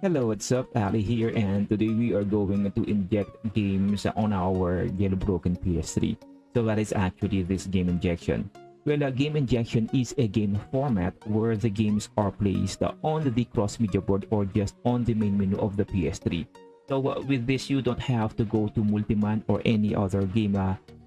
Hello, what's up? Ali here, and today we are going to inject games on our jailbroken PS3. So that is actually this game injection. Well, a game injection is a game format where the games are placed on the cross-media board or just on the main menu of the PS3. So with this, you don't have to go to Multiman or any other game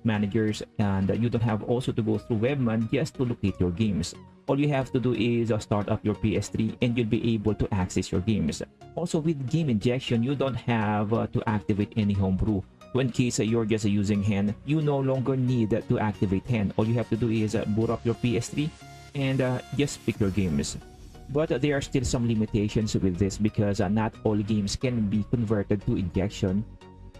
managers, and you don't have also to go through Webman just to locate your games. All you have to do is start up your PS3 and you'll be able to access your games. Also, with game injection, you don't have to activate any homebrew. So in case you're just using hen, you no longer need to activate hen. All you have to do is boot up your PS3 and just pick your games. But there are still some limitations with this because not all games can be converted to injection,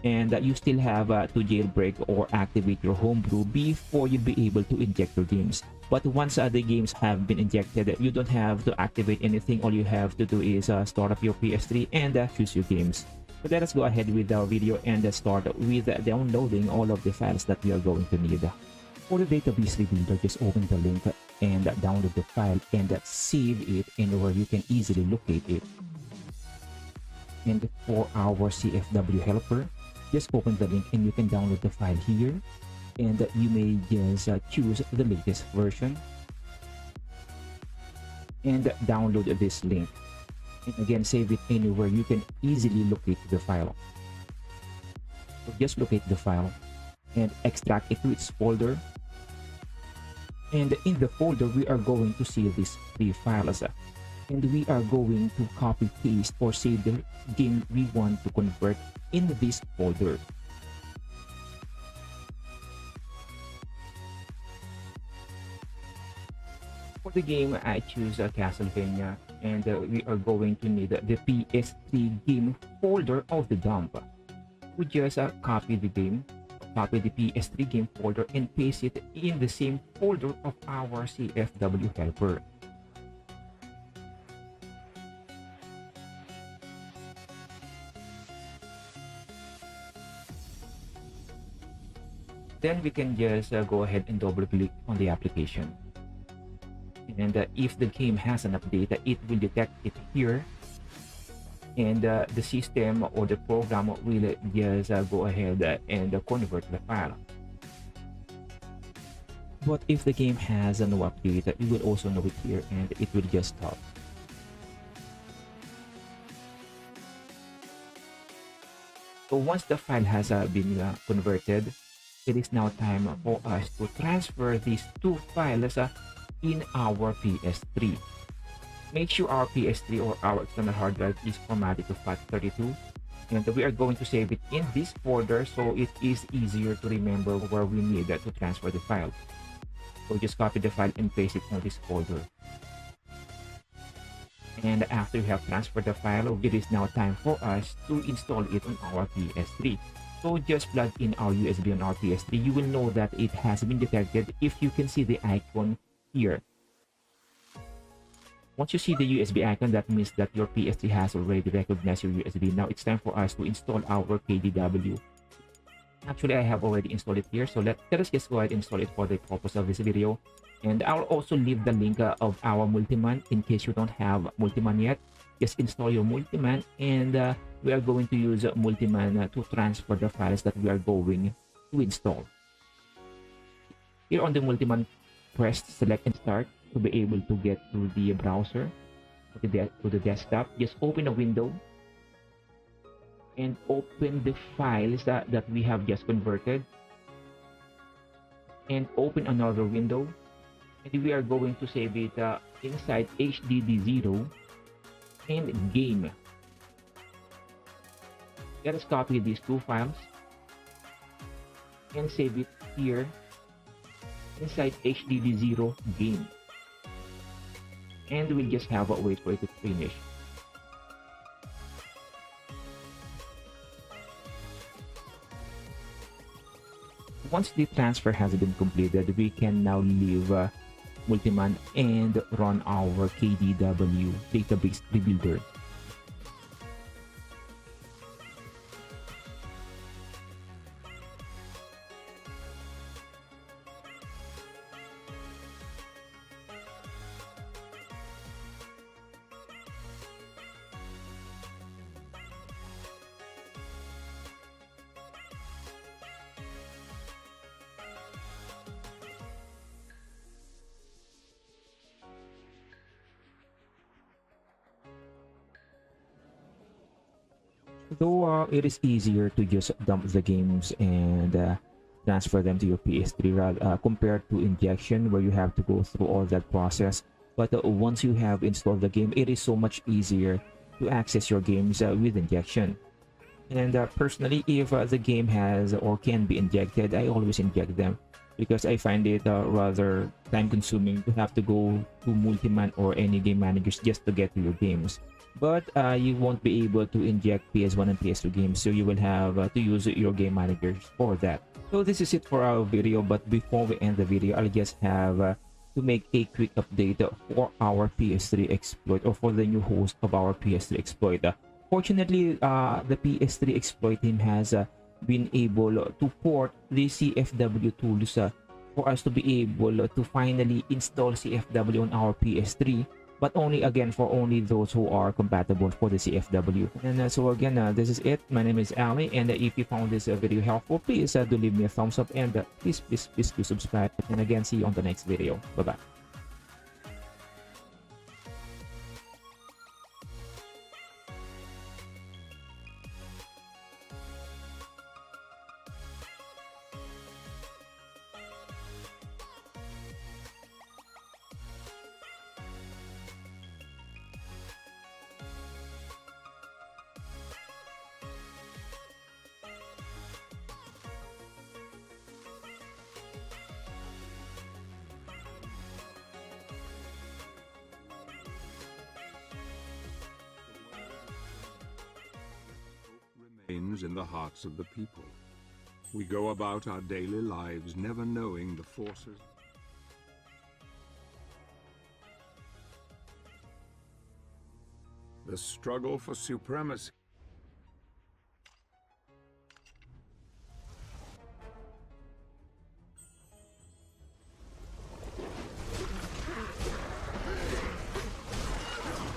and you still have to jailbreak or activate your homebrew before you'll be able to inject your games. But once the games have been injected, you don't have to activate anything. All you have to do is start up your PS3 and choose your games. So let us go ahead with our video and start with downloading all of the files that we are going to need. For the database rebuilder, just open the link and download the file and save it anywhere you can easily locate it. And for our CFW helper, just open the link and you can download the file here, and you may just choose the latest version and download this link, and again save it anywhere you can easily locate the file. So just locate the file and extract it to its folder, and in the folder we are going to see these three files, and we are going to copy paste or save the game we want to convert in this folder. For the game, I choose Castlevania, and we are going to need the PS3 game folder of the dump. We just copy the game, copy the PS3 game folder, and paste it in the same folder of our CFW helper. Then we can just go ahead and double click on the application, and if the game has an update, it will detect it here, and the system or the program will just go ahead and convert the file. But if the game has no update, you will also know it here, and it will just stop. So once the file has been converted, it is now time for us to transfer these two files in our PS3. Make sure our PS3 or our external hard drive is formatted to FAT32, and we are going to save it in this folder so it is easier to remember where we need to transfer the file. So just copy the file and paste it on this folder. And after we have transferred the file, it is now time for us to install it on our PS3. So just plug in our USB on our PS3. You will know that it has been detected if you can see the icon here. Once you see the USB icon, that means that your PS3 has already recognized your USB. Now it's time for us to install our KDW. Actually, I have already installed it here, so let us just go ahead and install it for the purpose of this video. And I'll also leave the link of our Multiman in case you don't have Multiman yet. Just install your Multiman, and we are going to use Multiman to transfer the files that we are going to install. Here on the Multiman, press select and start to be able to get to the browser, to the desktop. Just open a window and open the files that we have just converted, and open another window, and we are going to save it inside HDD0 and game. Let us copy these two files and save it here inside HDD0 game, and we'll just have a wait for it to finish. Once the transfer has been completed, we can now leave Multiman and run our KDW database rebuilder. Though it is easier to just dump the games and transfer them to your PS3 compared to injection, where you have to go through all that process. But once you have installed the game, it is so much easier to access your games with injection. And personally, if the game has or can be injected, I always inject them, because I find it rather time consuming to have to go to Multiman or any game managers just to get to your games. But you won't be able to inject PS1 and PS2 games, so you will have to use your game managers for that. So this is it for our video, but before we end the video, I'll just have to make a quick update for our PS3 exploit, or for the new host of our PS3 exploit. Fortunately, the PS3 exploit team has been able to port the CFW tools for us to be able to finally install CFW on our PS3, but only again for only those who are compatible for the CFW. And so again, this is it. My name is Ali, and if you found this video helpful, please do leave me a thumbs up, and please do subscribe. And again, see you on the next video. Bye bye. Remains in the hearts of the people. We go about our daily lives never knowing the forces. The struggle for supremacy.